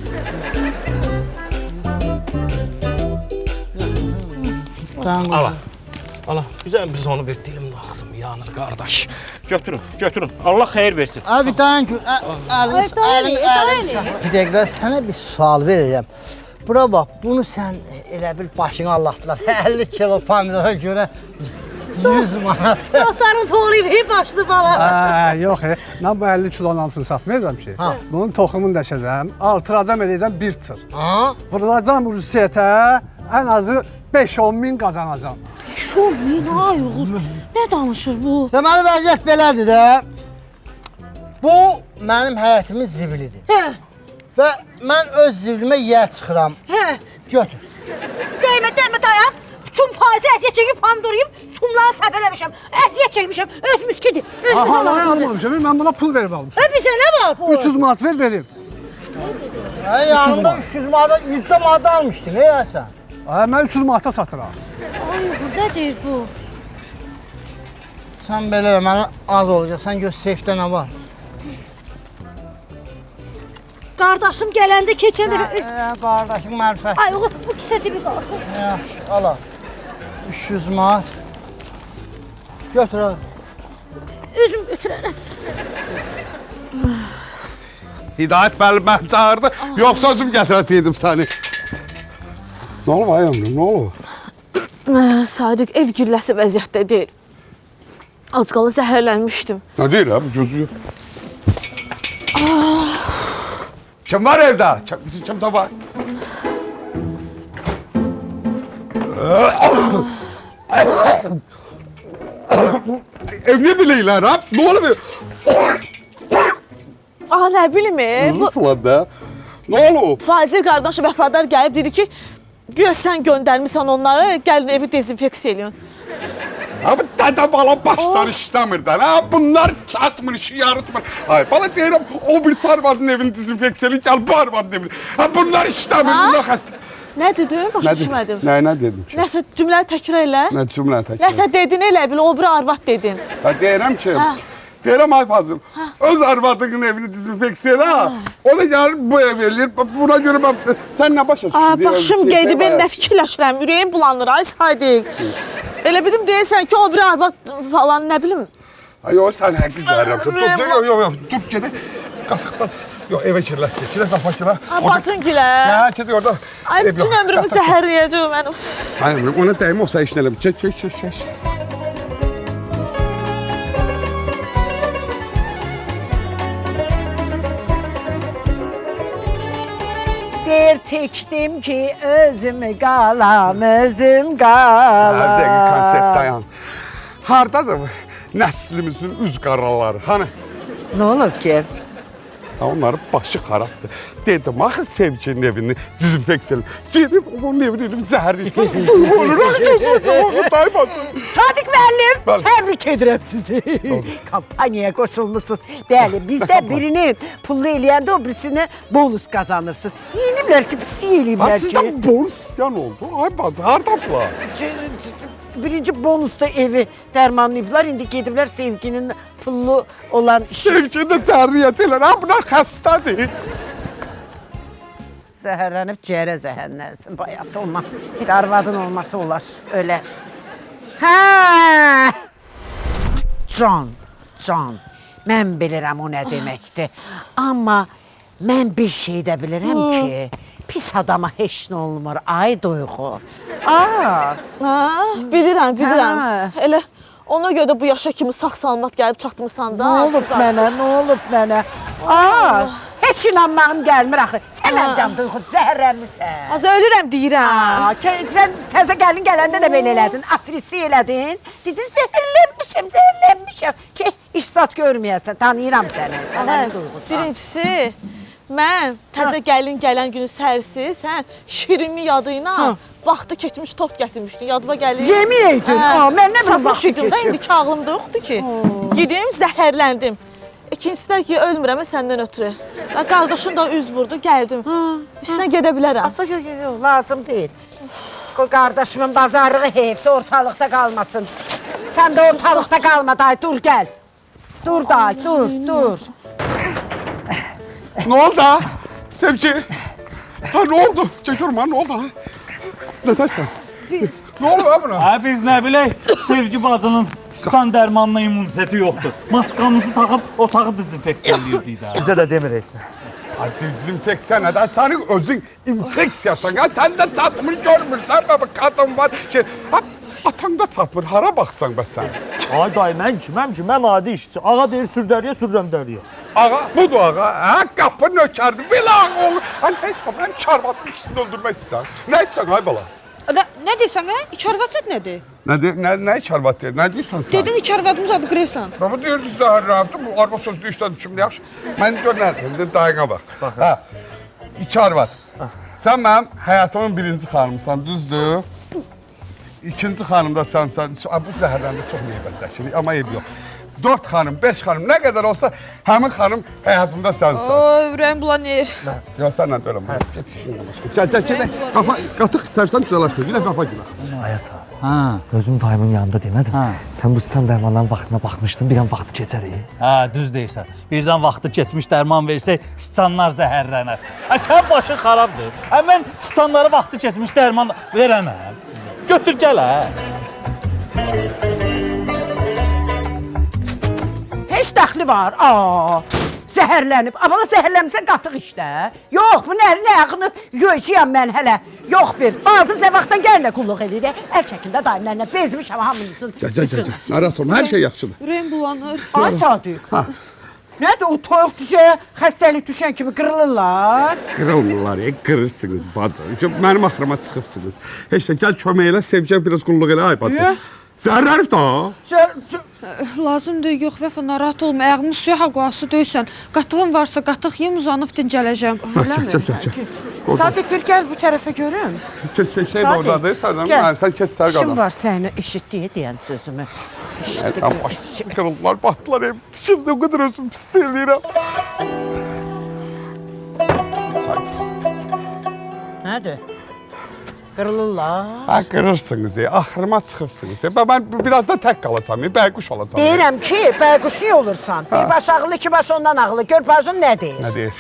Ala, biz onu ver, dilim lazım, yanır qardaş. Götürün, Allah xeyir versin. Abi dayan ki, əlin. Bir dəqiqə, sənə bir sual verəcəm. Bura bax, bunu sən elə bil başına Allahdılar. 50 kilo pomidora görə 100 manat. Dostların toğlayıb başını bala. Yox, mən bu 50 kilonun hamısını satmayacam ki. Bunun toxumunu dəşəcəm, artıracam eləyəcəm 1 tır. Vuracam Rusiyyətə, ən azı 5-10 min qazanacam. 5-10 min, ay uğur. Nə danışır bu? Deməli, vəziyyət belədir də. Bu, mənim həyətimin zibilidir. Hə. Və mən öz zibilimə yiyər çıxıram. Hə. Götür. Dəymə, dayan. Bütün payızı əziyyət çəkib pomidor yiyib, tumları səpələmişəm. Əziyyət çəkmişəm, öz müskidir. Almamışam, mən buna pul verib almışam. Bizə nə var bu? 300 manat verim. Yanımda 300 manat, 100 manat almışdın, sən? Mən 300 manata satıram. Ay, nə deyir bu? Sən belə mənə az olacaq, sən gör seyfdə nə var? Qardaşım gələndə keçən dəfə... Qardaşım mərfət. Ay, oğul, bu kisə tibi qalsın. Yaxşı, ala. 300 manat. Götür, ala. Özüm götürərəm. Hidayət müəllim məni çağırdı, yoxsa özüm gətirəcəydim səni. Nə olub ay ömrüm, nə olub? Sadiq, ev gülləsi vəziyyətdə deyil. Az qala zəhərlənmişdim. Nə deyir bu gözü? Kim var evdə? Kim var? Ev ne bileyler ha? Ne oluyor? Aha, nə bilim, Uzun falan da. Nə olub? Fazil qardaşı vəfadar gəlib dedi ki, güya sən göndərmirsən onları, gəlin evi dezinfeksiya eləyin. Abi dede bala başlar işlemir de. Ha bunlar çatmır işi yaratmır. Ay bana deyirəm o bir sarvadın evini dezinfeksiyonu gel bu arvadın evini. Ha bunlar işlemir bunlar xəstə. Nə dedin? Başa düşmədim. Nə dedim ki? Nəsə cümləni təkrar elə. Nə cümləni təkrar? Nəsə dedin elə bil, o bir arvad dedin. Ha deyirəm ki, deyirəm ay Fazıl, öz arvadının evini dezinfeksiyona, o da gəlir bu ev eləyir. Buna görə mən, sən nə başa düşdün? Başım qeydi, ben nə fikirləşirəm, ürəyim bulanır, ay Sadiq. Elə bildim deyirsən ki, o bir arvad falan, nə bilim. Yox, sən həqiq zərrəmsən. Yox, dur gedək. Qatıqsan. Yox, evə kirləsin. Kirə qapaqçıla. Bacın gilə. Ya, gedək orada. Ay, bütün ömrümü zəhərləyəcəm mən. Ay, ona dəyim olsa işin elə. Çək. Bir tikdim ki özüm qalam, özüm qalam. Hər dəqiq konsept dayan. Hardadır bu nəslimizin üz qaraları? Hani? Nə olub ki? Onların başı xarabdır. Dedim, axı sevginin evini dezinfeksiya girib, onun evini zəhərləyib. Duyğu olur, Sadiq müəllim, təbrik edirəm sizi. Kampaniyaya qoşulmuşsunuz. Bəli, bizdə birini pullu eləyəndə o birisini bonus qazanırsınız. Neyiniblər ki, pisi eləyiblər ki? Sizdən bonus yan oldu. Ay bacı, hardadılar? Birinci bonusda evi dərmanlayıblar, indi gediblər sevginin pullu olan işi. Sevgini zəhərləyət elər, ha, bunlar xəstədir. Zəhərlənib cərə zəhərlənsin bayatda ondan. Bir arvadın olması olar, ölər. Hə! Can, mən bilirəm o nə deməkdir. Amma mən bir şey də bilirəm ki, pis adama heç nə olmur, ay Duyğu. Bilirəm. Elə ona görə də bu yaşa kimi sağ-salamat gəlib çatmısan da. Nə olub mənə? Heç inanmağım gəlmir axı. Sən məncəm Duyğu, zəhərlənmirsən. Az ölürəm deyirəm. Sən təzə gəlin gələndə də belə elədin, afrisi elədin. Dedin zəhərlənmişəm. Ki, iş zat görməyəsən, tanıyıram səni. Birincisi, mən təzə gəlin gələn günü səhərsi, sən şirinli yadıyla vaxtı keçmiş tort gətirmişdin, yadıma gəlir. Yemin edin, mən nə bilim vaxtı keçir. İndi ki, ağlımda yoxdur ki. Gidim, zəhərləndim. İkincisi də ki, ölmürəm səndən ötürü. Qardaşın da üz vurdu, gəldim. İstəsən gedə bilərəm. Yox, lazım deyil. O qardaşımın bazarlığı heyfdə ortalıqda qalmasın. Sən də ortalıqda qalma, day, dur gəl. Dur, day, dur. Nə oldu ha? Sevgi. Ha, nə oldu? Çəkirəm ha, nə oldu ha? Nə dersən? Nə oldu ha buna? Biz nə bilək, Sevgi bacının san dərmanına immuniteti yoxdur. Maskamızı taxıb otağı dezinfeksiya edirdik də. Bizə də demir heç. Dezinfeksiya nədən? Sənin özün infeksiyasan. Sən də çatmır, görmürsən. Qadın var ki, atan da çatmır. Hara baxsan bəs sən? Ay dayı, mən kiməm ki? Mən adi işçi. Ağa deyir sürdəriyə, sürürəm dəriyə. Ağa, budur ağa. Qapı nökərdir. Belə ağa olur. Neysə, mən çarvatın ikisini öldürmək istəyirəm. Nə istəyirsən, ay bala? Nə deyirsən, İkarvat nədir? Nə çarvat deyir? Nə deyirsən sən? Dedin İkarvatımız adı qırırsan. Bu deyirdi zəhərləfdir. Bu arva sözlü işlədi şimdi yaxşı. Mən gör nə deyir? Dayına bax. İki arvad. Sən mənim həyatımın birinci xanımsan, düzdür? İkinci xanım da sənsən. Bu zəhərləndə çox meybətdəkilik, amma ev yox. 4 xanım, 5 xanım, nə qədər olsa həmin xanım həyatımda sənsən. Oy, ürəyim bulanır. Yox, sənlə də öləm. Gəl. Qatıq içərsən düzələrsən. Günə qapa günə. Ayət abi. Özüm dayımın yanında demədim. Sən bu sıçan dərmanların vaxtına baxmışdın, bir an vaxtı keçər. Düz deyirsən. Birdən vaxtı keçmiş dərman versək, sıçanlar zəhərlənər. Sən başın xarabdır. Mən sıçanlara vaxtı keçmiş dərman verənəm. Götür gəl, Heç dəxli var. Zəhərlənib. Amma zəhərlənmirsən qatıq işdə. Yox, bu nə ayağını yiyəcəyəm mən hələ. Yox bir. Baldız nə vaxtdan gəllə qulluq eləyir. Əl çəkində dayım mənlə bezmişəm hamınızın. Gəl. Narahat olma, hər şey yaxşıdır. Ürəyim bulanır. Ay Sadiq. Nədir o toyuq düşə, xəstəlik düşən kimi qırılırlar? Qırılmırlar, qırırsınız bacı. Mənim axırıma çıxıbsınız. Heç də gəl kömək elə, Sevgiyə biraz qulluq elə, ay bacı. Zəhərlənib də. Lazımdır, yox Vəfa, narahat olma. Ayağımı suya qoyası döysən. Qatığım varsa qatıq yem uzanıb dincələcəm. Sadiq bir gəl bu tərəfə görüm. Şey də oradadır, sən kes sər qadan. Kim var səni eşitdiyi deyən sözümü? Qırıldılar, batdılar ev. Şimdi o qədər özüm pis eləyirəm. Nədir? Qırılırlar. Ha, qırırsınız, axırıma çıxırsınız. Mən birazdan tək qalacam, bəyquş olacam. Deyirəm ki, bəyquşu olursan. Bir baş ağılı, iki baş ondan ağılı. Gör bacın nə deyir? Nə deyir?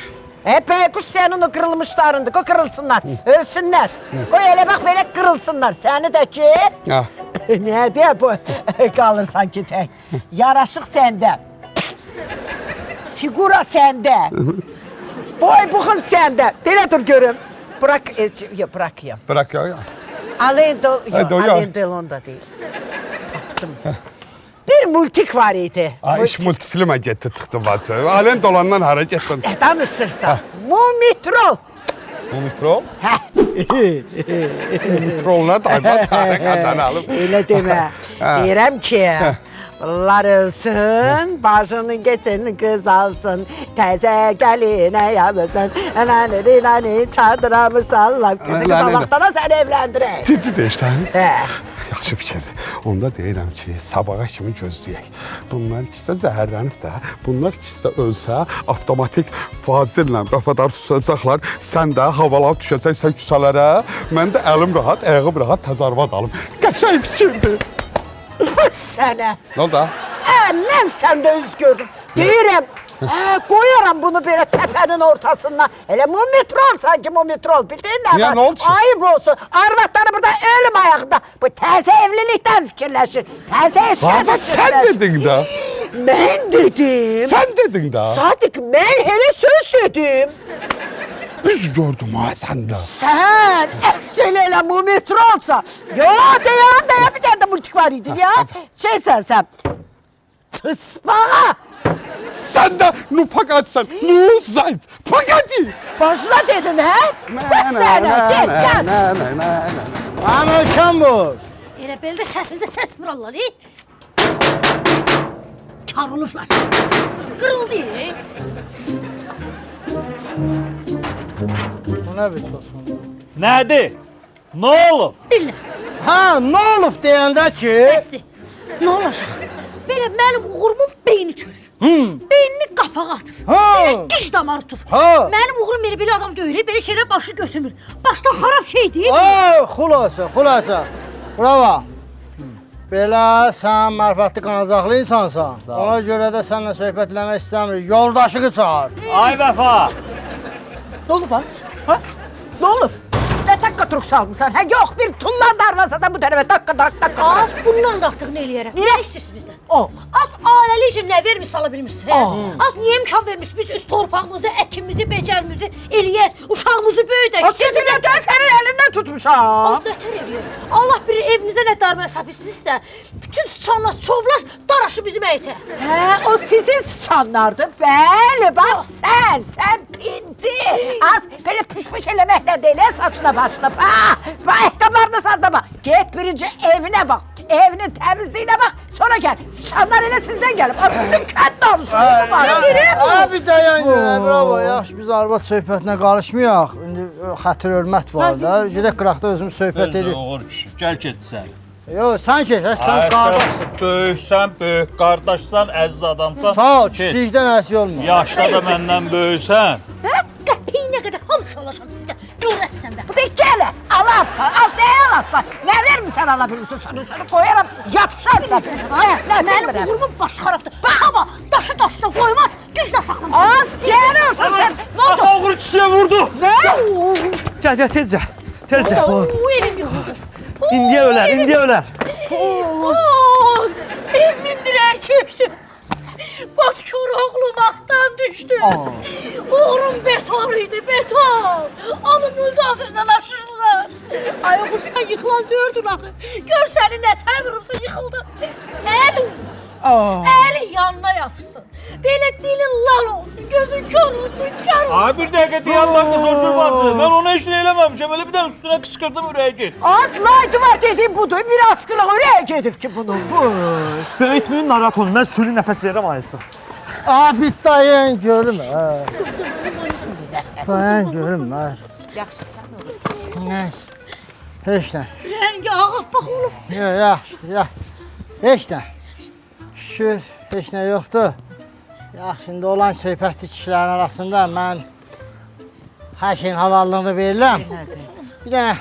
Bəyquş sənin o qırılmışlarındır, qoy qırılsınlar, ölsünlər. Qoy elə bax, belə qırılsınlar. Səni də ki... Nə deyə bu qalırsan ki tək? Yaraşıq səndə. Figura səndə. Boy buxun səndə. Belə dur görüm. Bırakayım. Bırakayım. Alain Delon da değil. Tapdım. Bir multik var idi. İş multifilmə getdi, çıxdı bacı. Alain Delondan hara getdin? Danışırsan. Mumitrol. Mumitrol? Mumitroluna dayma tane qadan alıb. Elə demə. Deyirəm ki... Bunlar ölsün, başını geçin kız alsın, təzə gəlinə yazsın, çadıramı sallaq, kızı qabaqdana səni evləndirək. Ciddi deyirsən? Yaxşı fikirdir. Onda deyirəm ki, sabaha kimi gözləyək. Bunlar ikisi də zəhərlənib də, bunlar ikisi də ölsə, avtomatik fazillə Vəfadar susacaqlar, sən də havalar düşəcəksən küçələrə, mən də əlim rahat, ayağım rahat təzarvat alım. Qəşəng fikirdir. Sənə. Nə oldu? Mən səndə üz gördüm. Deyirəm, qoyaram bunu belə təpənin ortasından. Elə mumitrol sanki mumitrol. Bildin nə var? Niyə, nə oldu ki? Ayıb olsun. Arvatları burada ölüm ayağında. Bu təzə evlilikdən fikirləşir. Təzə eşqə fikirləşir. Sən dedin də. Mən dedim. Sən dedin də. Sadiq, mən elə söz dedim. Üz gördüm ha səndə. Sən əsl elə mumitrolsa. Yo, deyən bir dənə də multik var idi ya. Şeysən sən. Tıspağa. Sən də nupaqatsan. Nuzayt. Paqati. Başla dedin, hə? Pəs sənə, get, gəç. Anılkan bu. Elə belə də səsimizə səs vurarlar, kar olublar. Qırıldı, Bu nə bir tosun? Nədir? Nə olub? Dinlə. Nə olub deyəndə ki... Bəsdir, nə olacaq? Belə mənim uğurumun beyni çörür. Beynini qapağa atır. Belə diş damarı tuf. Mənim uğurum belə adam deyil, belə şeylər başı götürmür. Başdan xarab şey deyil. Xulasa. Bravo. Belə sən mərfətli qanacaqlı insansan. Ona görə də səninlə söhbət eləmək istəmirik. Yoldaşını çağır. Ay Vəfa. Nə olub az? Nə olub? Nə takka turuk salmışsan? Yox, bir tullan darvazada bu tərəfə takka. Az bundan da artıq nə eləyərəm? Niyə istəyirsiniz bizdən? Az ailəli üçün nə vermiş sala bilmişsin? Az niyə imkan vermiş? Biz üst torpağımızda əkimizi, becərimizi eləyək, uşağımızı böyüdək. Səni nətər sənin əlindən tutmuşam. Az nətər eləyək? Allah bilir evinizə nə darmaya sapisizsə, bütün sıçanlar, çovlar daraşı bizim əytə. O sizin sıçanlardır. Bəli, bax sən pinti. Az belə püş-püş eləməklə deyil, saçına başına. Bax, ehtamlarını sandama. Get birinci evinə bax. Evinin təmizliyinə bax, sonra gəl. Sıçanlar elə sizdən gəlib. Sizin kənd danışır. Bir dayan görə, bravo. Yaxşı, biz arvad söhbətinə qarışmayaq. İndi xətir hörmət var da. Gedək qıraqda özümüz söhbət edirik. Oğur kişi, gəl get sən. Yox, sən keç, sən qardaşsın. Böyüksən, böyük qardaşsan, əziz adamsan. Sağ ol, kiçikdən əsi olma. Yaşda da məndən böyüksən. Qəpiyinə qədər hamı salaşam sizdə. Görəsən də. Bu da gələ, alarsan, az nəyə alarsan? Nə vermirsən ala bilirsin, səni qoyaram, yapışarsan. Mənim uğurumun başı xarabdır. Hava, daşı daşısa qoymaz, güclə saxlamışam. Az cəhər olsun sən. Nə oldu? Oğur kişiyə vurdu. Nə? Gəl, tezcə. Bu elim yıxıldı. İndiyə ölər. Evimin dirəyi çöktü. Qoç kör oğlum atdan düşdü. Oğlum beton idi, beton. Onu buldozerdən aşırdılar. Ay oğul, sən yıxılan dördün axı. Gör səni nətər vurubsa yıxıldı. Əli yanına yapsın. Belə dilin lal olsun, gözün kör olsun, kör olsun. Ay bir dəqiqə deyən lan qızılcır bacı. Mən ona heç nə eləməmişəm. Elə bir də üstünə qışqırdım ürəyə get. Az laydı var dediğim budur. Bir askıla oraya gedib ki bunun. Bu. Böyütməyin narahat olun. Mən sürü nəfəs verirəm ayısı. Abi dayan görüm. Dayan görüm. Yaxşı sən olur. Neyse. Heç nə. Rəngi ağappaq olub. Yaxşıdır, ya. Heç nə. Şükür, heç nə yoxdur. Yaxşı, şimdi olan söhbətli kişilərin arasında mən hər şeyin havallığını verirəm. Bir dənə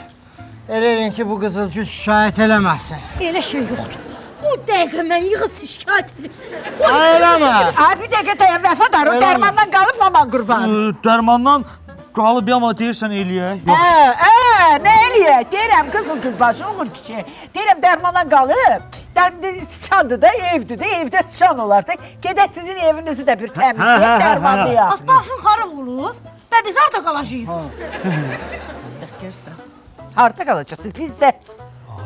elə edin ki, bu qızılcız şikayət eləməsin. Elə şey yoxdur. Bu dəqiqə mən yığıb şikayət edim. Eləmə. Ay bir dəqiqə dayan Vəfadar, o dərmandan qalıb maman qurban. Dərmandan qalıb amma deyirsən eləyək. Nə eləyək? Deyirəm qızıl gülbaşı, oğul kişi. Deyirəm dərmandan qalıb. Sıçandır da, evdir də, evdə sıçan olar da. Gedək sizin evinizi də bir təmizləyək, dərmanlayaq. Az başın xarab olub və biz harada qalacağıq? Görsən. Harada qalacaqsın? Bizdə.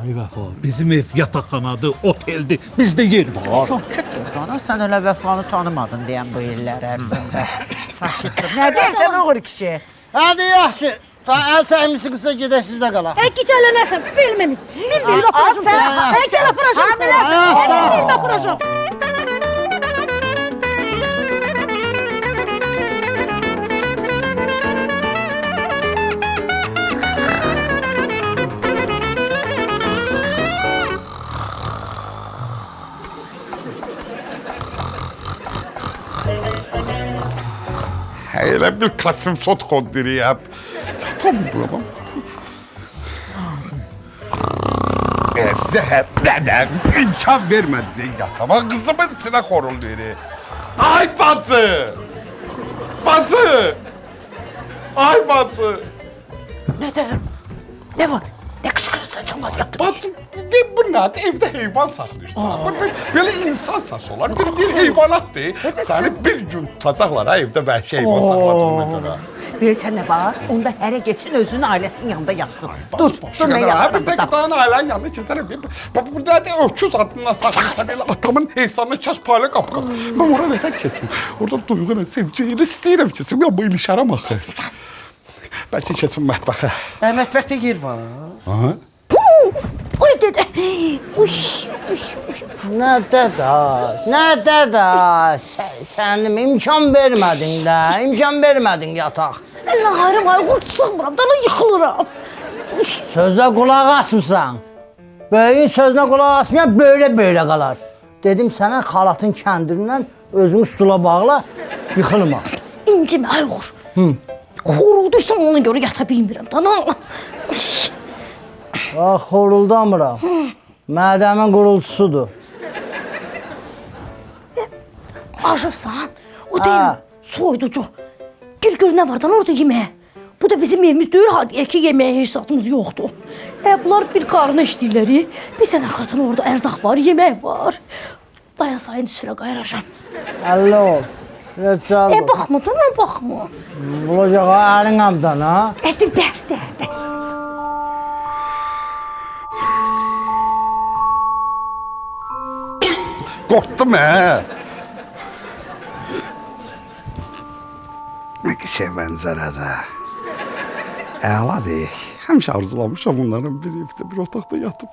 Ay Vəfa, bizim ev yataqxanadır, oteldir, bizdə yer var. Sakitdir qana, sən elə Vəfanı tanımadın deyən bu illər ərzində. Sakitdir. Nə deyirsən oğul kişi? Hadi yaxşı. Əl çəkmişsin qısa gedək sizdə qalaq. Gecələnərsən, bilməm. Min bil aparacam səni. Gəl aparacam səni. Min bil aparacam. Elə bir Kasım sot kondiriyəm. Tam buramam. Zəhərlənəm. İmkan vermədin yatama. Qızımın içinə xorul verir. Ay bacı! Bacı! Ay bacı! Nədir? Nə var? Nə qışqırırsan, çomar yatır. Bacım, bu nədir? Evdə heyvan saxlayırsan. Belə insan səsi olar. Bir heyvanatdır. Səni bir gün tutacaqlar ha, evdə vəhşi heyvan saxladığına görə. Bilirsən nə var? Onda hərə getsin, özünün ailəsinin yanında yatsın. Dur nə yapalım Bir dəqiqə daha ailənin yanına keçərəm. Burada öküz adından saxlayırsan, elə atamın heysanını kəs payla qapı. Mən ora nətər keçim? Orada duyğu ilə sevgi ilə istəyirəm keçim. Ya bu ilişərəm axı. Bəlkə keçim mətbəxə. Mətbəxdə yer var. Aha. Uy dedə. Nədə da? Sənim imkan vermədin də, imkan vermədin yataq. Əllə hayrım, ayğurt sığmıram, dana yıxılıram. Sözə qulaq asmısan. Böyüyün sözünə qulaq asmayan böyle qalar. Dedim sənə xalatın kəndirindən özünü stula bağla, yıxılma. İncimə ayğur. Xorulduysan ona görə yata bilmirəm, dana. Xoruldamıram. Mədəmin qurultusudur. Aşıfsan, o deyil, soyducu. Gir gör nə var, dana orada yeməyə. Bu da bizim evimiz deyil, hadiyə ki, yeməyə heç satımız yoxdur. Bunlar bir qarına işləyirlər, bir sənə xatın orada ərzaq var, yemək var. Dayan sayın üstünə qayıracam. Əllə ol. Baxma, dana, baxma. Bulacağa ərin amdan, ha? Bəsdir. Qorxdum Nə qəşəng mənzərədə. Əladır. Həmişə arzulamışam bunların bir evdə, bir otaqda yatıb.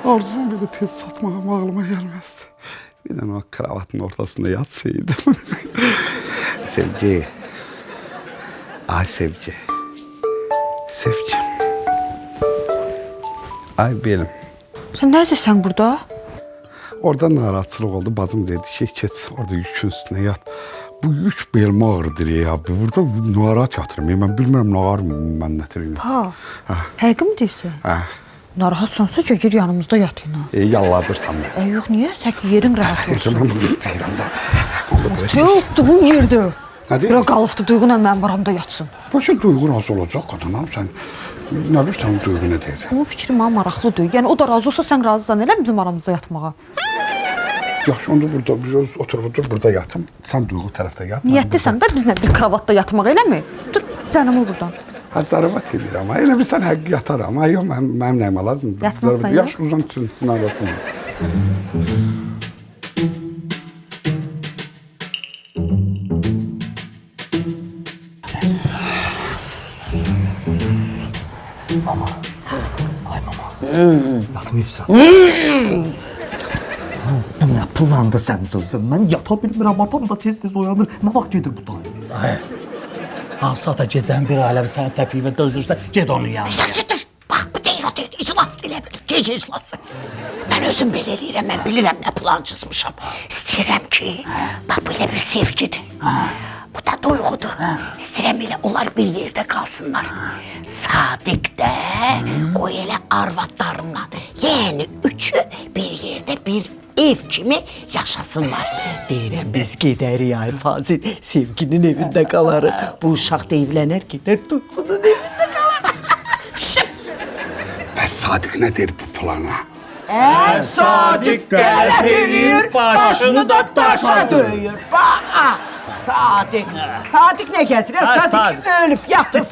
Arzum belə tez satmağım ağlıma gəlməzdi. Bir dənə o kravatın ortasında yatsaydım. Sevgi. Ay sevgi. Sevgi. Ay belim. Sən nədirsən burada? Orada narahatçılıq oldu. Bacım dedi ki, keç orada yükün üstünə yat. Bu yük belmə ağrıdır ya. Burada narahat yatırım. Mən bilmirəm nə ağrım mən nətirim. Həqiqi mi deyirsən? Narahatsansa gir yanımızda yat yine. Yalladırsan mən. Yox, niyə? Səki yerin rahat olsun. Deyirəm də. Yoxduğun yerdə. Nədir? Bura qalıbdı, duyğuna mənim aramda yatsın. Başa duyğu razı olacaq qadınam. Sən nə bilirsən duyğu nə deyəcək? Bunun fikri mənə maraqlıdır. Yəni o da razı olsa sən razısan elə bizim aramızda yatmağa. Yaxşı, onda burada biraz otur, burada yatım. Sən duyğu tərəfdə yat. Niyyətlisən də bizlə bir kravatda yatmaq eləmi? Dur, canım ol buradan. Zaravat edirəm. Elə bilsən həqiqi yataram. Yox, mənim nəyimə lazım. Yatmazsan Yaxşı, uzan üçün narahatım. Mama. Ay mama. Yatmayıbsan. Nə plandı sən cızdın? Mən yata bilmirəm, atam da tez-tez oyanır. Nə vaxt gedir bu dayı? Ay. Hansı ata gecənin bir aləm səni təpiyib və dözdürsə, ged onun yanına. Sən gedir. Bax, bu deyir, o deyir. İclas elə bilir. Gecə iclası. Mən özüm belə eləyirəm, mən bilirəm nə plan çizmişəm. İstəyirəm ki, bax, belə bir sevgidir. Bu da duyğudur. İstəyirəm elə onlar bir yerdə qalsınlar. Sadiq də qoy elə arvadlarından. Yəni üçü bir yerdə bir ev kimi yaşasınlar. Deyirəm biz gedərik ay Fazil, sevginin evində qalarıq. Bu uşaq da evlənər, gedər Duyğunun evində qalarıq. Bəs Sadiq nə deyir bu plana? Sadiq qələt eləyir, başını da daşa döyür. Bax, Sadiq. Sadiq nə gəzir? Sadiq ölüb, yatıb.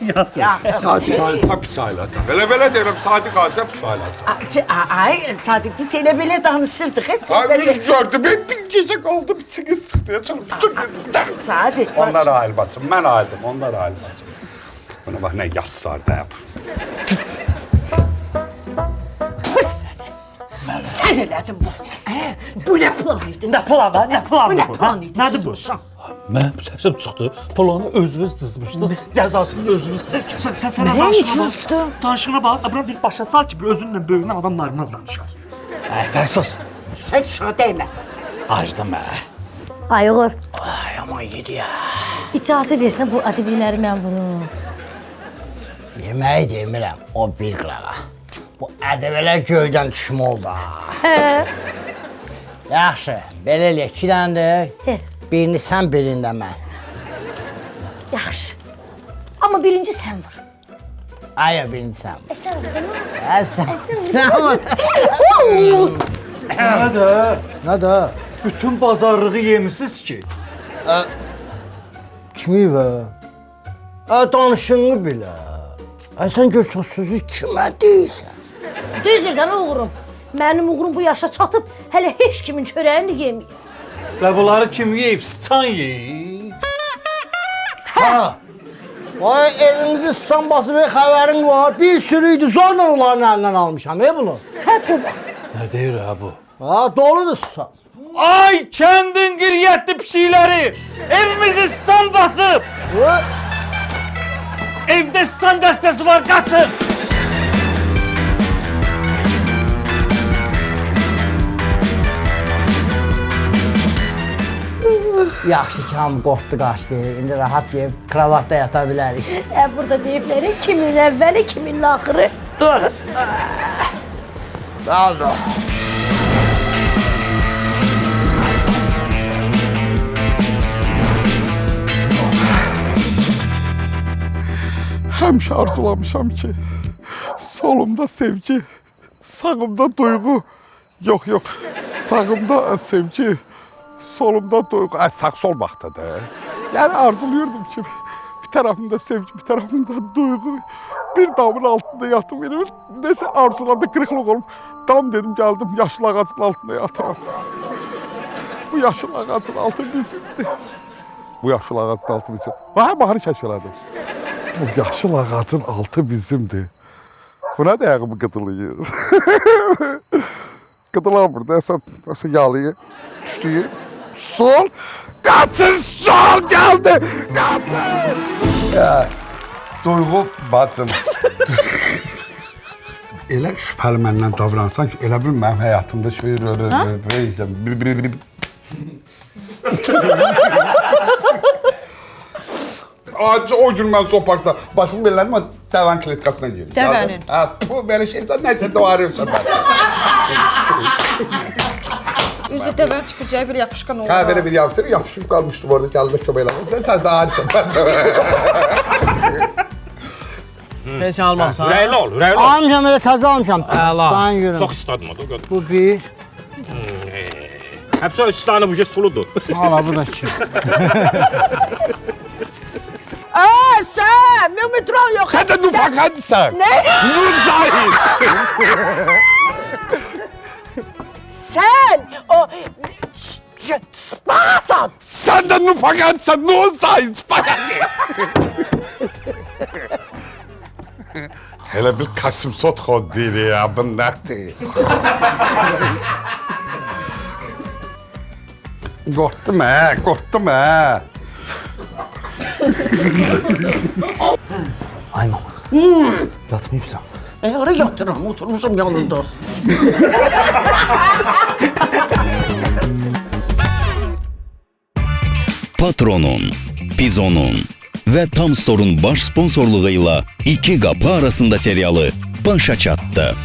Sadiq alsa pis aylata. Belə deyirəm, Sadiq alsa pis aylata. Ay, Sadiq, biz elə belə danışırdıq. Ay, biz gördüm, bir gecə qaldı, bir çıqız sıxdıya çalıb. Sadiq. Onlar ayrılmasın, mən ayrıldım, onlar ayrılmasın. Buna bax, nə yazsar da yap. Sən elədin bu. Bu nə plan idi? Nə planı? Nə planı bu? Nə plan idi? Nədir bu? Mən səsim çıxdı. Planı özünüz dizmişdiniz. Cəzasını özünüz çəkin. Sən Nə cüzdün? danışığına bax, bura bir başa sal ki, bir özünlə böyüyünə adam normal danışar. Sən sus. Sən şuna dəymə. Acdım mən. Ay oğul, Ay, aman yedi ya. icazə versən bu ədəbiləri mən vurum. Yeməyi demirəm, o bir qırağa. Bu ədəbələr göydən düşmə oldu ha. Yaxşı, belə eləyək, iki dənədir. Birini sən, birini də mən. Yaxşı. Amma birinci sən vur. Ay, birini sən vur. Sən vurdun mu? Sən vur. Nədir? Bütün bazarlığı yemişsiniz ki. Kimi və? Danışığını bilə. Sən gör, sözü kimə deyirsən? Düzdür oğurum. Mənim uğurum bu yaşa çatıb, hələ heç kimin çörəyini yeməyib. Və bunları kim yeyib? Sıçan yeyib. Ha! Vay, evinizi sıçan basıb xəbərin var. Bir sürü idi, zorla onların əlindən almışam, bunu. Hə, Tuba. Nə deyir ha bu? Ha, doludur sıçan. Ay kendin giryetli pişileri! Evimizi sıçan basıp! Evde sıçan destesi var, kaçın! Yaxşı ki, hamı qorxdu, qaçdı. İndi rahat yeyib, kravatda yata bilərik. Burada deyibləri kimin əvvəli, kimin axırı. Dur. Sağ ol. Həmişə arzulamışam ki, solumda sevgi, sağımda duyğu. Yox, sağımda sevgi, solumda duyğu. Sağ sol vaxtıdır. Yəni arzuluyordum ki, bir tarafımda sevgi, bir tarafımda duyğu. Bir damın altında yatım benim. Neyse arzularda kırıklık olub. Dam dedim, geldim, yaşlı ağacın altında yatıram. Bu yaşlı ağacın altı bizimdir. Bu yaşlı ağacın altı bizim. Baharı kəşfələdim. Bu yaşıl ağacın altı bizimdir. Buna da ayağımı qıdılıyır. Qıdılamır da, əsas yalıyı, düşdüyü. Sol, qaçın, sol gəldi, qaçın. Duyğu bacım. Elə şübhəli məndən davransan ki, elə bil mənim həyatımda şey Acı o gün mən zooparkda başımı belirlədim, o dəvən kletkasına girdim. Dəvənin? Bu belə şeysən, nəysə doğarıyorsan mən. Üzü dəvən tüpəcəyi bir yapışqan oldu. Hə, belə bir yapışıb qalmışdım orada, gəldi kömək elədim. Sən də haricən, mən də. Heç almamsan. Ürəkli ol, ürəkli ol. Almışam, elə təzə almışam. Ben yürüm. Çox istədim o da. Bu bir. Həbsə üstəni bu suludur. Hala, bu da iki. Sən, mümitron yox. Sən də nufakadsan. Nə? Nuzayid. Sən, o... Spagasan. Sən də nufakadsan, Nuzayid, spagati. Elə bil Kasım Sotxo deyir ya, bu nədir? Qorxdum hə. Ay mama. Yatmayıbsan. Ora yatıram, oturmuşum yanında. Patronun, Pizonun və Tam Store'un baş sponsorluğu ilə İki Qapı Arasında serialı başa çatdı.